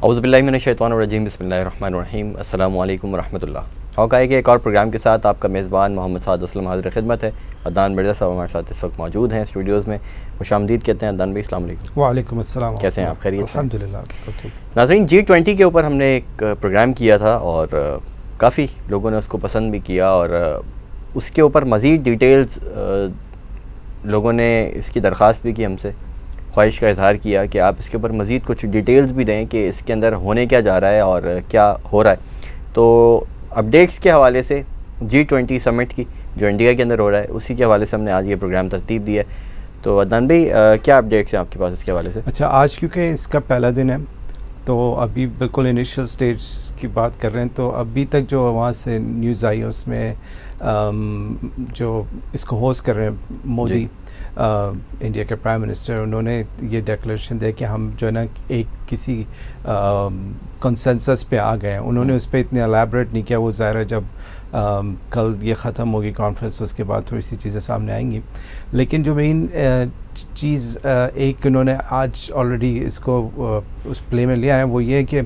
औज़ुबिल्लाहि मिनश्शैतानिर्रजीम बिस्मिल्लाहिर्रहमानिर्रहीम अस्सलामु अलैकुम वरहमतुल्लाह। हौका के एक और प्रोग्राम के साथ आपका मेज़बान मोहम्मद साद असलम हाज़िर खिदमत है। अदनान मिर्ज़ा साहब हमारे साथ इस वक्त मौजूद हैं स्टूडियोज़ में। खुशामदीद कहते हैं अदनान भाई, अस्सलाम वालेकुम। वालेकुम अस्सलाम। कैसे हैं आप? खैरियत से? अल्हम्दुलिल्लाह ठीक। नाज़रीन, G20 के ऊपर हमने एक प्रोग्राम किया था और काफ़ी लोगों ने उसको पसंद भी किया और उसके ऊपर मज़ीद डिटेल्स लोगों ने इसकी दरख्वास्त भी की हमसे, ख्वाहिश का इज़हार किया कि आप इसके ऊपर मज़ीद कुछ डिटेल्स भी दें कि इसके अंदर होने क्या जा रहा है और क्या हो रहा है। तो अपडेट्स के हवाले से G20 समिट की जो इंडिया के अंदर हो रहा है उसी के हवाले से हमने आज ये प्रोग्राम तरतीब दिया है। तो अदनान भाई, क्या अपडेट्स हैं आपके पास इसके हवाले से? अच्छा, आज क्योंकि इसका पहला दिन है तो अभी बिल्कुल इनिशियल स्टेज की बात कर रहे हैं। तो अभी तक जो वहाँ से न्यूज़ आई उसमें जो इसको होस्ट कर रहे हैं मोदी, इंडिया के प्राइम मिनिस्टर, उन्होंने ये डिक्लेरेशन दिया कि हम जो है ना एक किसी कंसेंसस पे आ गए हैं। उन्होंने उस पर इतने एलैबोरेट नहीं किया, वो ज़ाहिर है जब कल ये ख़त्म होगी कॉन्फ्रेंस उसके बाद थोड़ी सी चीज़ें सामने आएंगी। लेकिन जो मेन चीज़ एक उन्होंने आज ऑलरेडी इसको उस प्ले में लिया है वो ये है कि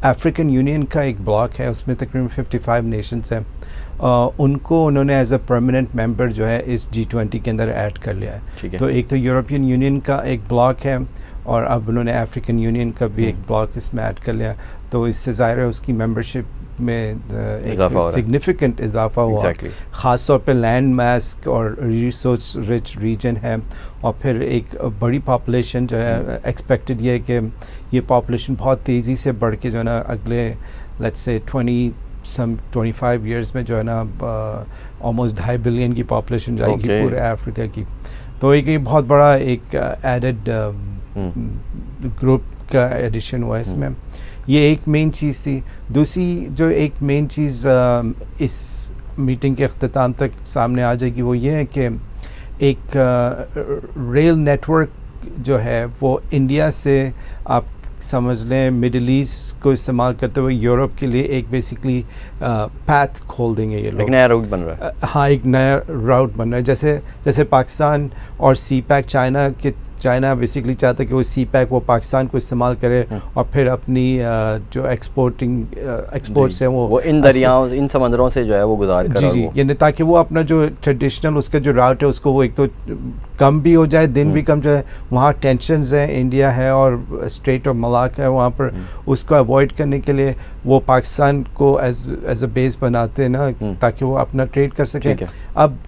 अफ्रीकन यूनियन का एक ब्लॉक है, उसमें तकरीबन 55 नेशंस हैं, उनको उन्होंने एज अ परमानेंट मेंबर जो है इस G20 के अंदर ऐड कर लिया है। तो एक तो यूरोपियन यूनियन का एक ब्लॉक है और अब उन्होंने अफ्रीकन यूनियन का भी एक ब्लॉक इसमें ऐड कर लिया। तो इससे ज़ाहिर है उसकी मेंबरशिप में एक सिग्निफिकेंट इजाफा हुआ। ख़ास तौर पे लैंड मास और रिसोर्स रिच रीजन है और फिर एक बड़ी पॉपुलेशन जो है एक्सपेक्टेड ये है कि ये पॉपुलेशन बहुत तेज़ी से बढ़ के जो है ना अगले लेट्स से 25 ईयर्स में जो है ना ऑलमोस्ट 2.5 बिलियन की पॉपुलेशन जाएगी पूरे अफ्रीका की। तो एक ये बहुत बड़ा एक एडेड ग्रुप का एडिशन हुआ इसमें। ये एक मेन चीज़ थी। दूसरी जो एक मेन चीज़ इस मीटिंग के अख्ताम तक सामने आ जाएगी वो ये है कि एक रेल नेटवर्क जो है वो इंडिया से आप समझ लें मिडिल ईस्ट को इस्तेमाल करते हुए यूरोप के लिए एक बेसिकली पैथ खोल देंगे ये लोग। एक नया रूट बन रहा है। हाँ, एक नया रूट बन रहा है। जैसे पाकिस्तान और CPEC चाइना बेसिकली चाहता है कि वो CPEC वो पाकिस्तान को इस्तेमाल करे और फिर अपनी जो एक्सपोर्ट्स हैं वो इन दरियाओं इन समंदरों से जो है वो गुजार कर जी यानी ताकि वो अपना जो ट्रेडिशनल उसका जो राउट है उसको वो एक तो कम भी हो जाए, दिन भी कम जाए। वहाँ टेंशन्स हैं, इंडिया है और स्ट्रेट ऑफ मलाक्का है, वहाँ पर उसको अवॉइड करने के लिए वो पाकिस्तान को एज अ बेस बनाते हैं ना ताकि वो अपना ट्रेड कर सकें। अब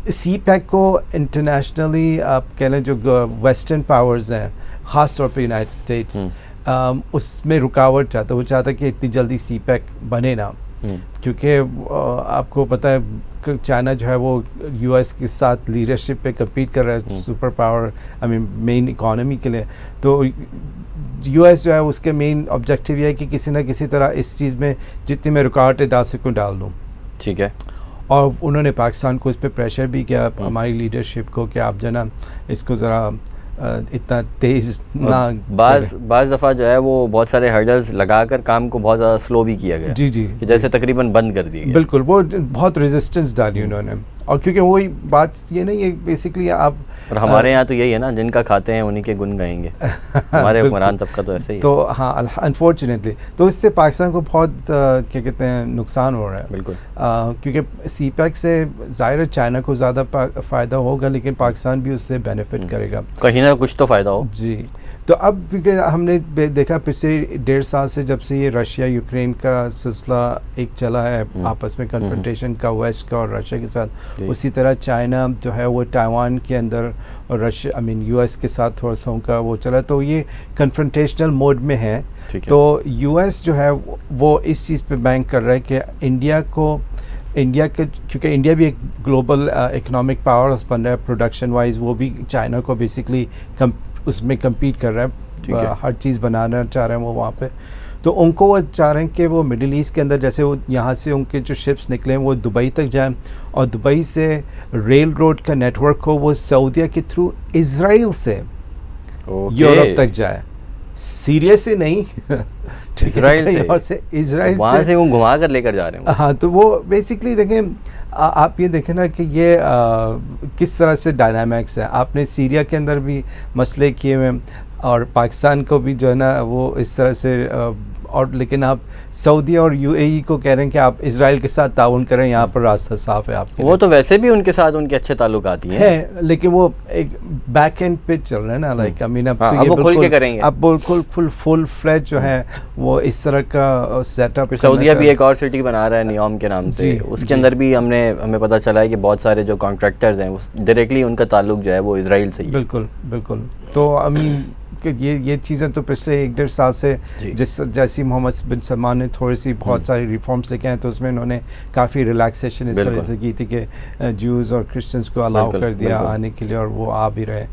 CPEC को इंटरनेशनली आप कह लें जो वेस्टर्न पावर्स हैं, ख़ास तौर पे यूनाइटेड स्टेट्स, उसमें रुकावट चाहता है। वो चाहता है कि इतनी जल्दी CPEC बने ना, क्योंकि आपको पता है चाइना जो है वो US के साथ लीडरशिप पे कम्पीट कर रहा है, सुपर पावर मेन इकॉनमी के लिए। तो US जो है उसके मेन ऑब्जेक्टिव ये है कि किसी ना किसी तरह इस चीज़ में जितनी मैं रुकावटें डाल सकूँ डाल दूँ। ठीक है। और उन्होंने पाकिस्तान को इस पर प्रेशर भी किया, हमारी लीडरशिप को, कि आप जो ना इसको ज़रा इतना तेज़ ना। बाज़ दफ़ा जो है वो बहुत सारे हर्डल्स लगाकर काम को बहुत ज़्यादा स्लो भी किया गया। जी कि जैसे तकरीबन बंद कर दी गई। बिल्कुल, वो बहुत रेजिस्टेंस डाली उन्होंने। और क्योंकि वही बात ये ना, ये बेसिकली आप और हमारे यहाँ तो यही है ना, जिनका खाते हैं उन्हीं के गुन गाएंगे। हमारे हुक्मरान तबका तो ऐसे ही है। तो हाँ, अनफॉर्चुनेटली तो इससे पाकिस्तान को बहुत क्या कहते हैं नुकसान हो रहा है। बिल्कुल, क्योंकि CPEC से ज़ाहिर चाइना को ज़्यादा फ़ायदा होगा लेकिन पाकिस्तान भी उससे बेनिफिट करेगा, कहीं ना कुछ तो फ़ायदा हो। जी। तो अब क्योंकि हमने देखा पिछले 1.5 साल से जब से ये रशिया यूक्रेन का सिलसिला एक चला है आपस में कन्फ्रंटेशन का वेस्ट का और रशिया के साथ, उसी तरह चाइना जो है वो ताइवान के अंदर और रशिया US के साथ थोड़ा सा उनका वो चला। तो ये कन्फ्रंटेशनल मोड में है। तो US जो है वो इस चीज़ पे बैंक कर रहा है कि इंडिया के, क्योंकि इंडिया भी एक ग्लोबल इकोनॉमिक पावर बन रहा है प्रोडक्शन वाइज, वो भी चाइना को बेसिकली उसमें कम्पीट कर रहा है, हर चीज़ बनाना चाह रहे हैं वो वहाँ पे। तो उनको वो चाह रहे हैं कि वो मिडिल ईस्ट के अंदर जैसे वो यहाँ से उनके जो शिप्स निकले हैं वो दुबई तक जाएं और दुबई से रेल रोड का नेटवर्क हो वो सऊदीया के थ्रू इजराइल से यूरोप तक जाए। सीरिया से नहीं इजराइल से वहाँ से वो घुमा कर लेकर जा रहे हैं। हाँ, तो वो बेसिकली देखें, आप ये देखें ना कि ये किस तरह से डायनामिक्स है। आपने सीरिया के अंदर भी मसले किए हुए हैं, और पाकिस्तान को भी जो है ना वो इस तरह से और लेकिन आप सऊदी और यूएई को कह रहे हैं कि आप इजराइल के साथ ताउन करें, यहाँ पर रास्ता साफ है आपके वो तो वैसे भी उनके साथ उनके अच्छे ताल्लुकात ही है, लेकिन वो एक बैक एंड पे चल रहा है ना, लाइक आई मीन अब हाँ, तो अब ये वो खुल के करेंगे। अब बिल्कुल फुल फ्लैट जो है वो इस तरह का सेटअप। सऊदीया भी एक और सिटी बना रहा है नियोम के नाम से, उसके अंदर भी हमें पता चला है कि बहुत सारे जो कॉन्ट्रैक्टर्स हैं डायरेक्टली उनका ताल्लुक जो है वो इजराइल से ही। बिल्कुल बिल्कुल। तो आई मीन कि ये चीज़ें तो पिछले 1-1.5 साल से जैसी मोहम्मद बिन सलमान ने थोड़ी सी बहुत सारी रिफॉर्म्स लेके आए तो उसमें उन्होंने काफ़ी रिलैक्सेशन इस तरह से की थी कि ज्यूज़ और क्रिश्चियंस को अलाउ कर दिया आने के लिए और वो आ भी रहे।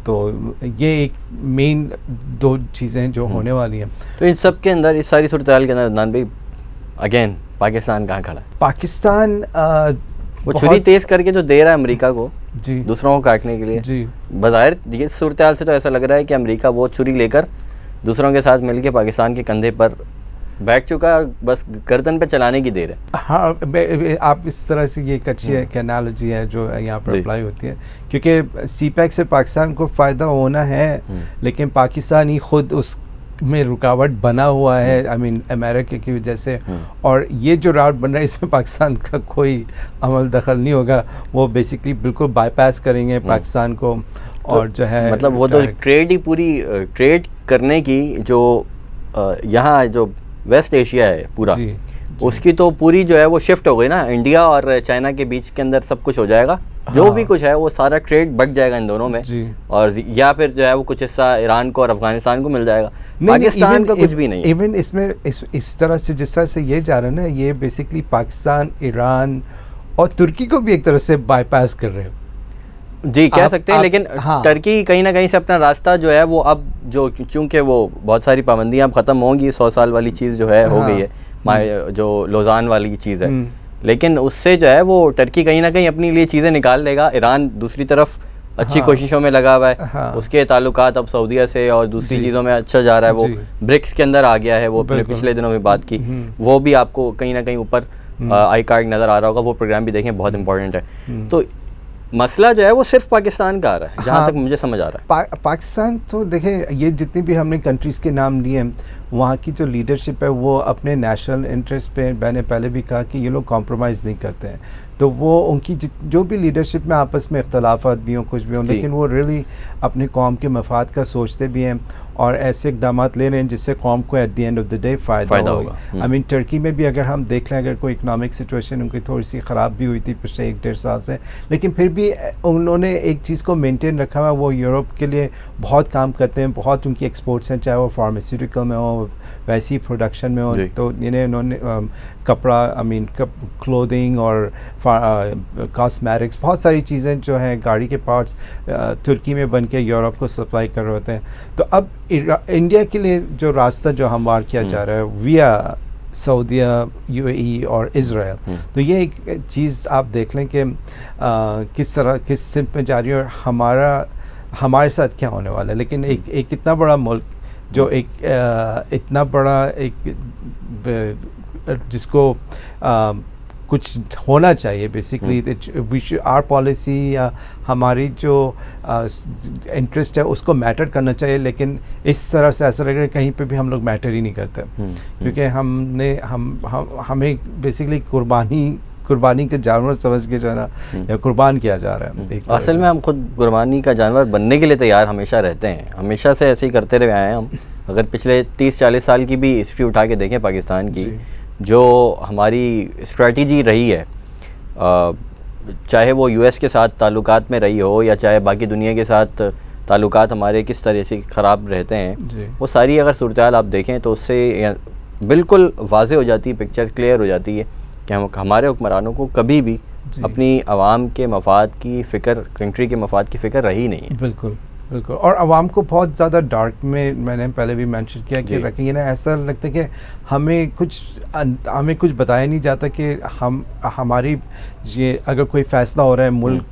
तो ये एक मेन 2 चीज़ें जो होने वाली हैं। तो इन सब के अंदर, इस सारी सूरत हाल के अंदर अदनान भाई अगेन पाकिस्तान कहाँ खड़ा है? पाकिस्तान वो छुरी तेज करके जो दे रहा है अमेरिका को जी दूसरों को काटने के लिए जी, बज़ाहिर ये सूरत हाल से तो ऐसा लग रहा है कि अमेरिका वो छुरी लेकर दूसरों के साथ मिलके पाकिस्तान के कंधे पर बैठ चुका है और बस गर्दन पे चलाने की देर है। हाँ, आप इस तरह से ये एक अच्छी एक एनालॉजी है जो यहाँ पर अप्लाई होती है, क्योंकि सीपैक से पाकिस्तान को फ़ायदा होना है लेकिन पाकिस्तान ही खुद उस में रुकावट बना हुआ है, आई मीन अमेरिका की वजह से। और ये जो राउट बन रहा है इसमें पाकिस्तान का कोई अमल दखल नहीं होगा, वो बेसिकली बिल्कुल बाईपास करेंगे पाकिस्तान को। और जो है मतलब वो तो ट्रेड ही पूरी ट्रेड करने की जो यहाँ जो वेस्ट एशिया है पूरा जी, उसकी तो पूरी जो है वो शिफ्ट हो गई ना, इंडिया और चाइना के बीच के अंदर सब कुछ हो जाएगा। जो भी कुछ है वो सारा ट्रेड बढ़ जाएगा इन दोनों में और या फिर जो है वो कुछ हिस्सा ईरान को और अफगानिस्तान को मिल जाएगा। पाकिस्तान का कुछ भी नहीं। इवन इसमें इस तरह से जिस तरह से ये जा रहा है ना, ये बेसिकली पाकिस्तान, ईरान और तुर्की को भी एक तरह से बाईपास कर रहे हैं जी, कह सकते हैं। लेकिन टर्की कहीं ना कहीं से अपना रास्ता जो है वो अब जो चूंकि वो बहुत सारी पाबंदियां अब ख़त्म होंगी, 100 साल वाली चीज़ जो है हो गई है, जो लोजान वाली चीज़ है, लेकिन उससे जो है वो टर्की कहीं ना कहीं अपनी लिए चीज़ें निकाल लेगा। ईरान दूसरी तरफ अच्छी कोशिशों में लगा हुआ है, उसके ताल्लुकात अब सऊदीया से और दूसरी चीज़ों में अच्छा जा रहा है। वो ब्रिक्स के अंदर आ गया है, वो पिछले दिनों में बात की, वो भी आपको कहीं ना कहीं ऊपर आई कार्ड नज़र आ रहा होगा। वो प्रोग्राम भी देखें, बहुत इंपॉर्टेंट है। तो मसला जो है वो सिर्फ पाकिस्तान का आ रहा है, जहाँ तक मुझे समझ आ रहा है। पाकिस्तान तो देखें, ये जितनी भी हमने कंट्रीज़ के नाम लिए हैं, वहाँ की जो लीडरशिप है वो अपने नेशनल इंटरेस्ट पे, मैंने पहले भी कहा कि ये लोग कॉम्प्रोमाइज़ नहीं करते हैं। तो वो उनकी जो भी लीडरशिप में आपस में इख्तलाफात भी हों, कुछ भी हों, लेकिन वो रियली अपने कौम के मफाद का सोचते भी हैं और ऐसे इक़दाम ले रहे हैं जिससे कौम को at the end of the day फ़ायदा होगा। आई मीन टर्की में भी अगर हम देख लें, अगर कोई इकनॉमिक सिचुएशन उनकी थोड़ी सी ख़राब भी हुई थी पिछले 1-1.5 साल से, लेकिन फिर भी उन्होंने एक चीज़ को मेंटेन रखा हुआ। वो यूरोप के लिए बहुत काम करते हैं, बहुत उनकी एक्सपोर्ट्स हैं, चाहे वो फार्मास्यूटिकल में हो, वैसी प्रोडक्शन में हो। तो इन्होंने कपड़ा, आई मीन क्लोथिंग और कॉस्मेटिक्स, बहुत सारी चीज़ें जो हैं, गाड़ी के पार्ट्स तुर्की में बन के यूरोप को सप्लाई कर रहे होते हैं। तो अब इंडिया के लिए जो रास्ता जो हमवार किया जा रहा है विया सऊदीया, यूएई और इज़राइल, तो ये एक चीज़ आप देख लें कि किस सिम्त में जा रही है और हमारे साथ क्या होने वाला है। लेकिन एक इतना बड़ा मुल्क जो इतना बड़ा एक जिसको कुछ होना चाहिए बेसिकली, आर पॉलिसी या हमारी जो इंटरेस्ट है उसको मैटर करना चाहिए। लेकिन इस तरह से ऐसा लग रहा है कहीं पे भी हम लोग मैटर ही नहीं करते, क्योंकि हमें बेसिकली कुर्बानी के जानवर समझ के जो है ना, या कुर्बान किया जा रहा है। असल में हम खुद कुर्बानी का जानवर बनने के लिए तैयार हमेशा रहते हैं, हमेशा से ऐसे ही करते रहे आए हैं हम। अगर पिछले 30-40 साल की भी हिस्ट्री उठा के देखें पाकिस्तान की, जो हमारी स्ट्रेटजी रही है, चाहे वो यूएस के साथ ताल्लुकात में रही हो या चाहे बाकी दुनिया के साथ ताल्लुकात हमारे किस तरह से ख़राब रहते हैं, वो सारी अगर सूरत हाल आप देखें तो उससे बिल्कुल वाज़ेह हो जाती है, पिक्चर क्लियर हो जाती है कि हमारे हुक्मरानों को कभी भी अपनी आवाम के मफाद की फ़िक्र, कंट्री के मफाद की फ़िक्र रही नहीं है। बिल्कुल बिल्कुल। और आवाम को बहुत ज़्यादा डार्क में, मैंने पहले भी मेंशन किया कि रखेंगे ना, ऐसा लगता है कि हमें कुछ बताया नहीं जाता कि हमारी ये अगर कोई फ़ैसला हो रहा है, मुल्क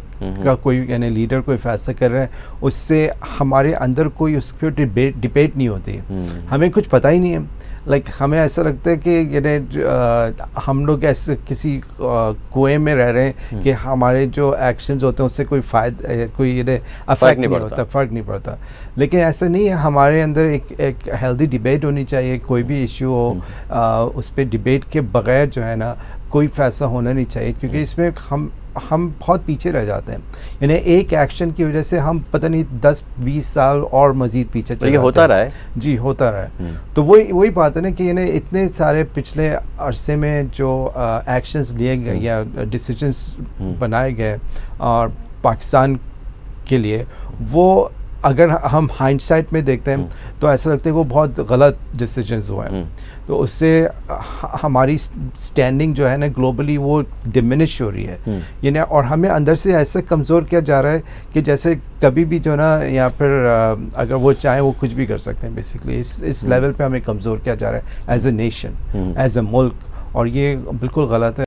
का कोई यानी लीडर कोई फ़ैसला कर रहा है, उससे हमारे अंदर कोई उस पर डिबेट नहीं होती है, हमें कुछ पता ही नहीं है। लाइक हमें ऐसा लगता है कि हम लोग ऐसे किसी कुएं में रह रहे हैं कि हमारे जो एक्शंस होते हैं उससे कोई कोई अफेक्ट नहीं होता, फ़र्क नहीं पड़ता। लेकिन ऐसा नहीं है, हमारे अंदर एक हेल्दी डिबेट होनी चाहिए। कोई भी इशू हो उस पर डिबेट के बगैर जो है ना कोई फैसला होना नहीं चाहिए, क्योंकि इसमें हम बहुत पीछे रह जाते हैं। यानी एक एक्शन की वजह से हम पता नहीं 10-20 साल और मज़ीद पीछे चले जाते हैं। होता रहा है जी, होता रहा है। तो वही बात है ना कि इतने सारे पिछले अरसे में जो एक्शंस लिए गए या डिसीजंस बनाए गए और पाकिस्तान के लिए, वो अगर हम हाइंडसाइट में देखते हैं तो ऐसा लगता है वो बहुत गलत डिसीजंस हुए हैं। तो उससे हमारी स्टैंडिंग जो है ना ग्लोबली वो डिमिनिश हो रही है। यानी और हमें अंदर से ऐसा कमज़ोर किया जा रहा है कि जैसे कभी भी जो ना या फिर अगर वो चाहें वो कुछ भी कर सकते हैं। बेसिकली इस लेवल पे हमें कमज़ोर किया जा रहा है as a nation, as a मुल्क, और ये बिल्कुल गलत है।